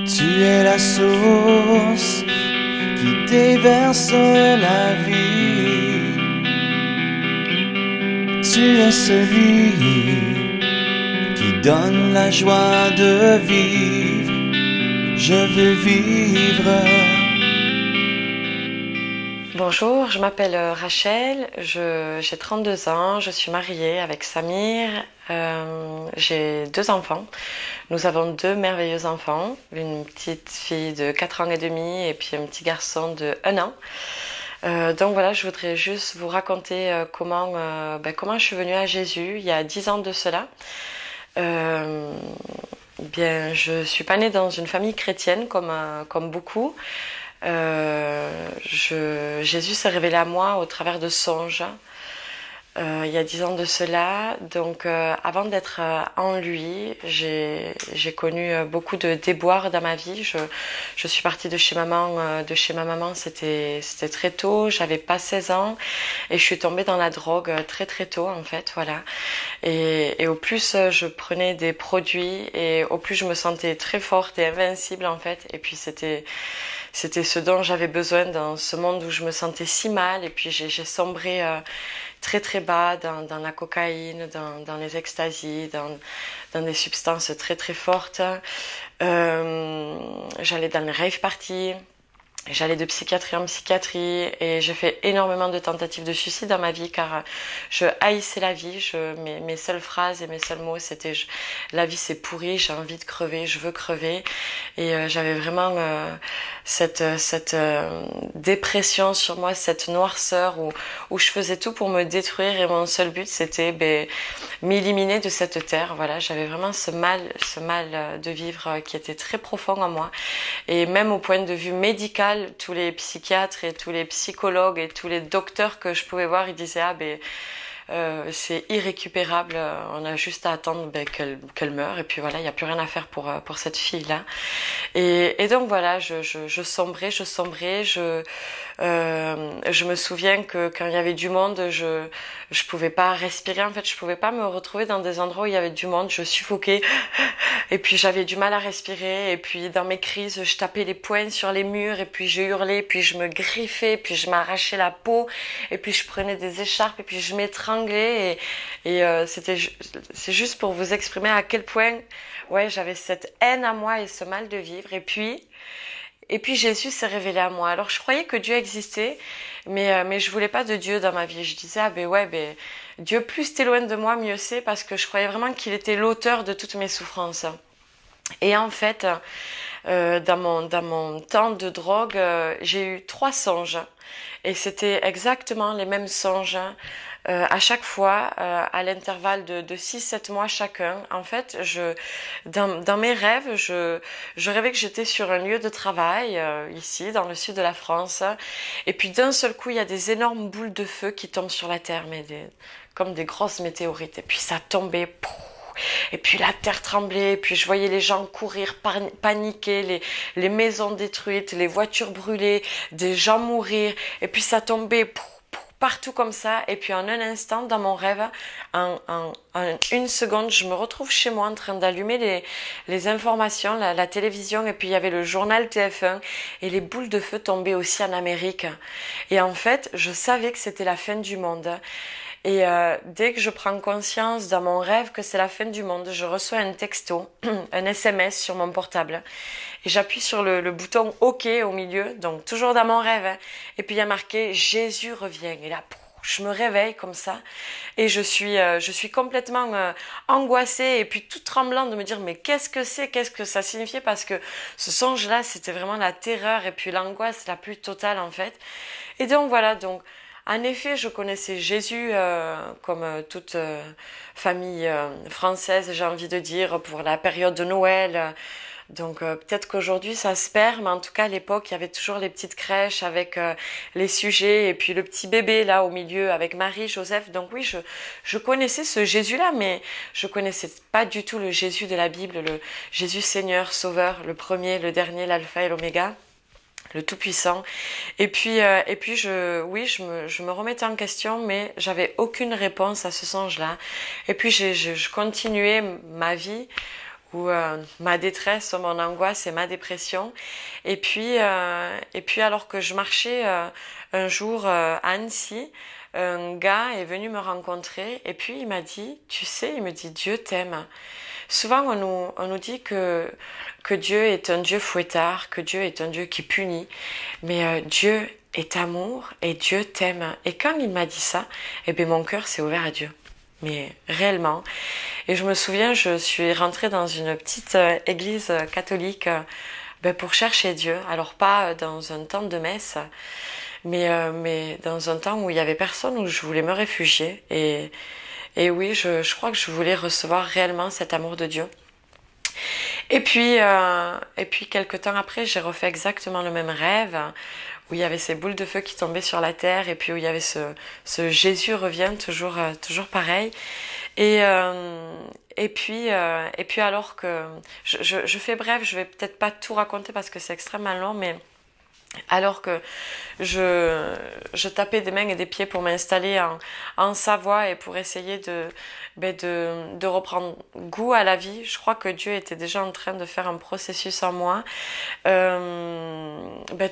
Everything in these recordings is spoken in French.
Tu es la source qui déverse la vie. Tu es celui qui donne la joie de vivre. Je veux vivre. Bonjour, je m'appelle Rachel, j'ai 32 ans, je suis mariée avec Samir, j'ai 2 enfants. Nous avons 2 merveilleux enfants, une petite fille de 4 ans et demi et puis un petit garçon de 1 an. Donc voilà, je voudrais juste vous raconter comment je suis venue à Jésus il y a 10 ans de cela. Je suis pas née dans une famille chrétienne comme beaucoup. Jésus s'est révélé à moi au travers de songes il y a 10 ans de cela. Donc avant d'être en lui, j'ai connu beaucoup de déboires dans ma vie. Je suis partie de chez ma maman, c'était très tôt, j'avais pas 16 ans et je suis tombée dans la drogue très très tôt en fait, voilà. Et au plus je prenais des produits et au plus je me sentais très forte et invincible en fait. Et puis c'était ce dont j'avais besoin dans ce monde où je me sentais si mal. Et puis j'ai sombré très très bas dans la cocaïne, dans les extasies, dans des substances très très fortes. J'allais dans les rave parties. J'allais de psychiatrie en psychiatrie et j'ai fait énormément de tentatives de suicide dans ma vie car je haïssais la vie. Mes seules phrases et mes seuls mots c'était la vie c'est pourri, j'ai envie de crever, je veux crever. Et j'avais vraiment cette dépression sur moi, cette noirceur où je faisais tout pour me détruire et mon seul but c'était m'éliminer de cette terre. Voilà, j'avais vraiment ce mal de vivre qui était très profond en moi. Et même au point de vue médical, tous les psychiatres et tous les psychologues et tous les docteurs que je pouvais voir, ils disaient c'est irrécupérable, on a juste à attendre qu'elle meure et puis voilà, il n'y a plus rien à faire pour cette fille-là. Et donc voilà, je sombrais, je me souviens que quand il y avait du monde, je pouvais pas respirer en fait, je pouvais pas me retrouver dans des endroits où il y avait du monde, je suffoquais et puis j'avais du mal à respirer et puis dans mes crises, je tapais les poings sur les murs et puis je hurlais, puis je me griffais, puis je m'arrachais la peau et puis je prenais des écharpes et puis je m'étranglais c'est juste pour vous exprimer à quel point j'avais cette haine à moi et ce mal de vivre. Et puis Jésus s'est révélé à moi. Alors je croyais que Dieu existait, mais je voulais pas de Dieu dans ma vie. Je disais Dieu, plus t'es loin de moi, mieux c'est, parce que je croyais vraiment qu'il était l'auteur de toutes mes souffrances. Et en fait, dans mon temps de drogue, j'ai eu 3 songes. Et c'était exactement les mêmes songes à chaque fois, à l'intervalle de 6-7 mois chacun. En fait, dans mes rêves, je rêvais que j'étais sur un lieu de travail, ici, dans le sud de la France. Et puis d'un seul coup, il y a des énormes boules de feu qui tombent sur la terre, comme des grosses météorites. Et puis ça tombait... Et puis la terre tremblait, et puis je voyais les gens courir, paniquer, les maisons détruites, les voitures brûlées, des gens mourir, et puis ça tombait partout comme ça. Et puis en un instant, dans mon rêve, en 1 seconde, je me retrouve chez moi en train d'allumer les informations, la télévision, et puis il y avait le journal TF1, et les boules de feu tombaient aussi en Amérique. Et en fait, je savais que c'était la fin du monde. Et dès que je prends conscience dans mon rêve que c'est la fin du monde, je reçois un texto, un SMS sur mon portable. Et j'appuie sur le bouton OK au milieu, donc toujours dans mon rêve. Hein. Et puis il y a marqué « Jésus revient ». Et là, je me réveille comme ça. Et je suis complètement angoissée et puis toute tremblante de me dire « Mais qu'est-ce que ça signifiait ?» Parce que ce songe-là, c'était vraiment la terreur et puis l'angoisse la plus totale en fait. Et donc voilà, en effet, je connaissais Jésus comme toute famille française, j'ai envie de dire, pour la période de Noël. Donc peut-être qu'aujourd'hui ça se perd, mais en tout cas à l'époque il y avait toujours les petites crèches avec les sujets et puis le petit bébé là au milieu avec Marie, Joseph. Donc oui, je connaissais ce Jésus-là, mais je connaissais pas du tout le Jésus de la Bible, le Jésus Seigneur, Sauveur, le premier, le dernier, l'alpha et l'oméga. Le Tout-Puissant. Et puis je me remettais en question, mais j'avais aucune réponse à ce songe-là. Et puis je continuais ma vie ma détresse, mon angoisse et ma dépression. Et puis alors que je marchais un jour à Annecy, un gars est venu me rencontrer et puis il m'a dit, tu sais, il me dit, Dieu t'aime. Souvent on nous dit que Dieu est un Dieu fouettard, que Dieu est un Dieu qui punit, mais Dieu est amour et Dieu t'aime. Et quand il m'a dit ça, eh bien mon cœur s'est ouvert à Dieu. Mais réellement. Et je me souviens, je suis rentrée dans une petite église catholique pour chercher Dieu. Alors pas dans un temps de messe, mais dans un temps où il y avait personne, où je voulais me réfugier. Et oui, je crois que je voulais recevoir réellement cet amour de Dieu. Et puis quelques temps après, j'ai refait exactement le même rêve, où il y avait ces boules de feu qui tombaient sur la terre, et puis où il y avait ce Jésus revient, toujours pareil. Et puis alors que je fais bref, je vais peut-être pas tout raconter parce que c'est extrêmement long, mais alors que je tapais des mains et des pieds pour m'installer en Savoie et pour essayer de reprendre goût à la vie, je crois que Dieu était déjà en train de faire un processus en moi.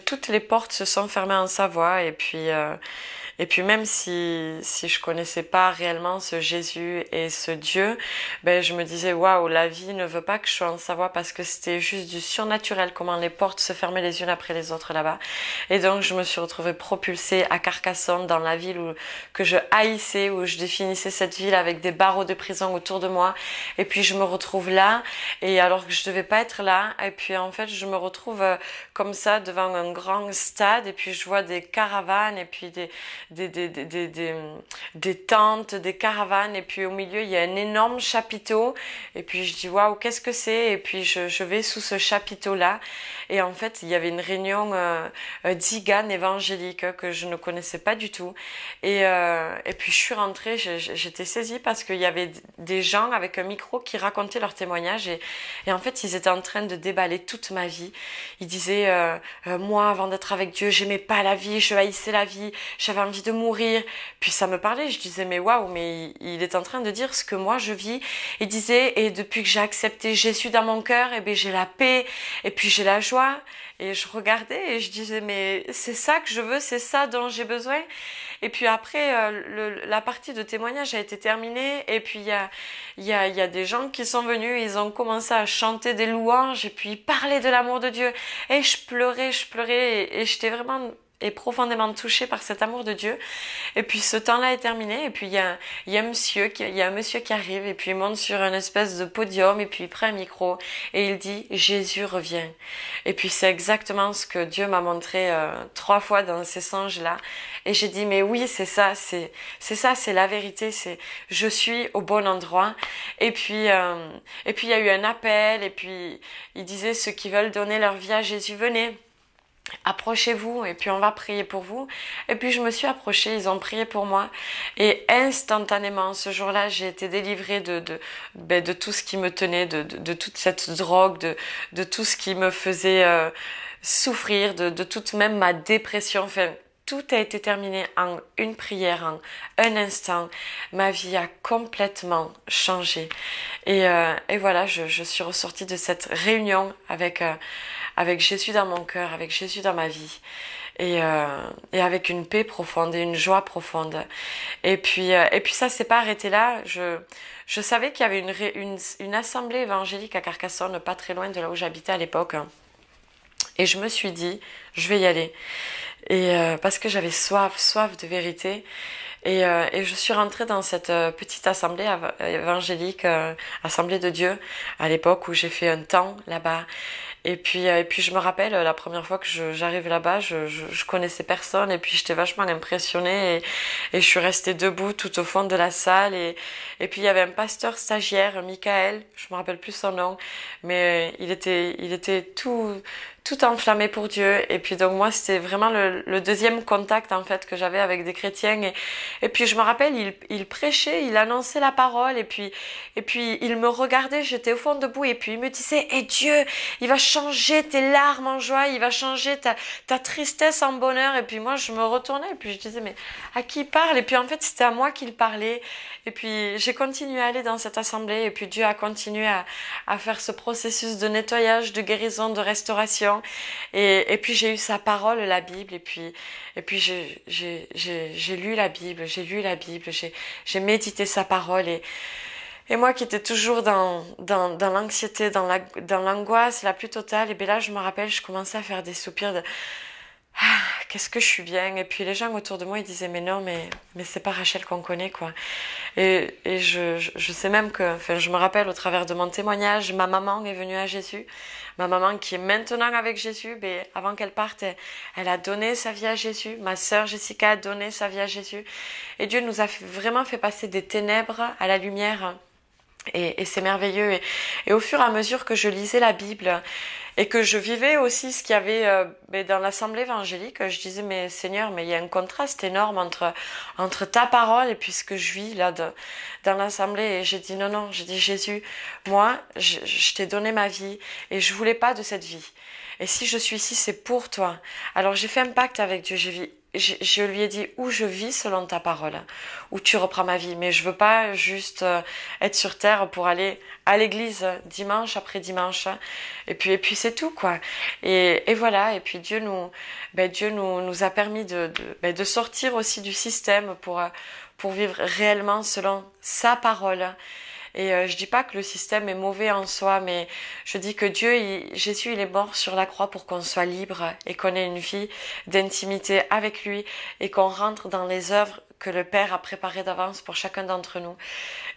Toutes les portes se sont fermées en Savoie et puis même si je connaissais pas réellement ce Jésus et ce Dieu, je me disais waouh, la vie ne veut pas que je sois en Savoie parce que c'était juste du surnaturel comment les portes se fermaient les unes après les autres là-bas. Et donc je me suis retrouvée propulsée à Carcassonne, dans la ville que je haïssais, où je définissais cette ville avec des barreaux de prison autour de moi. Et puis je me retrouve là, et alors que je devais pas être là, et puis en fait je me retrouve comme ça devant un grand stade, et puis je vois des caravanes, et puis des tentes, des caravanes, et puis au milieu il y a un énorme chapiteau, et puis je dis waouh, qu'est-ce que c'est? Et puis je vais sous ce chapiteau là, et en fait il y avait une réunion d'Igan évangélique que je ne connaissais pas du tout, et puis je suis rentrée, j'étais saisie parce qu'il y avait des gens avec un micro qui racontaient leurs témoignages, et en fait ils étaient en train de déballer toute ma vie. Ils disaient moi avant d'être avec Dieu j'aimais pas la vie, je haïssais la vie, j'avais envie de mourir. Puis ça me parlait, je disais mais waouh, mais il est en train de dire ce que moi je vis. Il disait et depuis que j'ai accepté Jésus dans mon cœur, j'ai la paix et puis j'ai la joie. Et je regardais et je disais mais c'est ça que je veux, c'est ça dont j'ai besoin. Et puis après la partie de témoignage a été terminée, et puis il y a des gens qui sont venus, ils ont commencé à chanter des louanges et puis parler de l'amour de Dieu, et je pleurais et j'étais vraiment profondément touchée par cet amour de Dieu. Et puis ce temps-là est terminé, et puis il y a un monsieur qui arrive, et puis il monte sur une espèce de podium, et puis il prend un micro et il dit Jésus revient. Et puis c'est exactement ce que Dieu m'a montré 3 fois dans ces songes-là, et j'ai dit mais oui, c'est ça, c'est la vérité, c'est je suis au bon endroit. Et puis il y a eu un appel, et puis il disait ceux qui veulent donner leur vie à Jésus, venez, approchez-vous et puis on va prier pour vous. Et puis je me suis approchée, ils ont prié pour moi, et instantanément ce jour-là j'ai été délivrée de tout ce qui me tenait, de toute cette drogue, de tout ce qui me faisait souffrir, de toute même ma dépression. Enfin, tout a été terminé en une prière, en un instant. Ma vie a complètement changé. Et voilà, je suis ressortie de cette réunion avec Jésus dans mon cœur, avec Jésus dans ma vie, et avec une paix profonde et une joie profonde. Et puis ça s'est pas arrêté là. Je savais qu'il y avait une assemblée évangélique à Carcassonne, pas très loin de là où j'habitais à l'époque. Et je me suis dit, je vais y aller. Et parce que j'avais soif de vérité. Et je suis rentrée dans cette petite assemblée évangélique, Assemblée de Dieu, à l'époque où j'ai fait un temps là-bas. Et puis je me rappelle la première fois que j'arrive là-bas, je connaissais personne, et puis j'étais vachement impressionnée, et je suis restée debout tout au fond de la salle, et puis il y avait un pasteur stagiaire, Michael, je me rappelle plus son nom, mais il était tout enflammé pour Dieu. Et puis donc moi c'était vraiment le deuxième contact en fait que j'avais avec des chrétiens, et puis je me rappelle il prêchait, il annonçait la parole, et puis il me regardait, j'étais au fond debout, et puis il me disait Dieu il va changer tes larmes en joie, il va changer ta tristesse en bonheur. Et puis moi, je me retournais et puis je disais, mais à qui il parle? Et puis en fait, c'était à moi qu'il parlait. Et puis j'ai continué à aller dans cette assemblée et puis Dieu a continué à faire ce processus de nettoyage, de guérison, de restauration. Et puis j'ai eu sa parole, la Bible. Et puis j'ai lu la Bible, j'ai médité sa parole. Et moi qui étais toujours dans l'anxiété, dans l'angoisse la plus totale, et bien là je me rappelle, je commençais à faire des soupirs de ah, qu'est-ce que je suis bien. Et puis les gens autour de moi ils disaient mais non, mais c'est pas Rachel qu'on connaît quoi. Et je sais même que, enfin je me rappelle au travers de mon témoignage, ma maman est venue à Jésus. Ma maman qui est maintenant avec Jésus, mais avant qu'elle parte, elle a donné sa vie à Jésus. Ma sœur Jessica a donné sa vie à Jésus. Et Dieu nous a vraiment fait passer des ténèbres à la lumière. Et c'est merveilleux. Et au fur et à mesure que je lisais la Bible et que je vivais aussi ce qu'il y avait dans l'assemblée évangélique, je disais mais Seigneur, mais il y a un contraste énorme entre ta parole et puis ce que je vis là dans l'assemblée. Et j'ai dit non, j'ai dit Jésus, moi je t'ai donné ma vie et je voulais pas de cette vie. Et si je suis ici, c'est pour toi. Alors j'ai fait un pacte avec Dieu. Je lui ai dit où je vis selon ta parole, où tu reprends ma vie. Mais je veux pas juste être sur terre pour aller à l'église dimanche après dimanche. Et puis c'est tout quoi. Et voilà. Et puis Dieu nous a permis de sortir aussi du système pour vivre réellement selon sa parole. Et je dis pas que le système est mauvais en soi, mais je dis que Jésus, il est mort sur la croix pour qu'on soit libre et qu'on ait une vie d'intimité avec lui et qu'on rentre dans les œuvres que le Père a préparées d'avance pour chacun d'entre nous.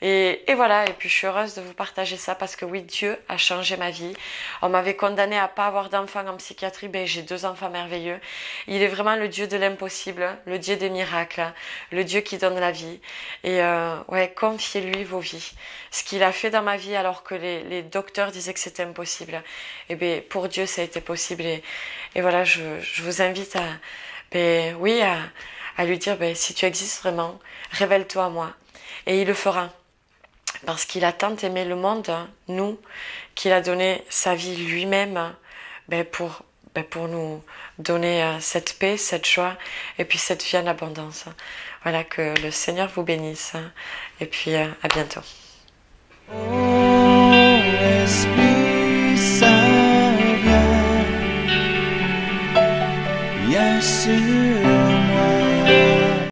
Et voilà, et puis je suis heureuse de vous partager ça parce que oui, Dieu a changé ma vie. On m'avait condamnée à pas avoir d'enfants en psychiatrie, j'ai 2 enfants merveilleux. Il est vraiment le Dieu de l'impossible, le Dieu des miracles, le Dieu qui donne la vie. Et confiez-lui vos vies. Ce qu'il a fait dans ma vie alors que les docteurs disaient que c'était impossible, pour Dieu ça a été possible. Et voilà, je vous invite à lui dire si tu existes vraiment, révèle-toi à moi. Et il le fera. Parce qu'il a tant aimé le monde, nous, qu'il a donné sa vie lui-même pour nous donner cette paix, cette joie et puis cette vie en abondance. Voilà, que le Seigneur vous bénisse. Et puis à bientôt.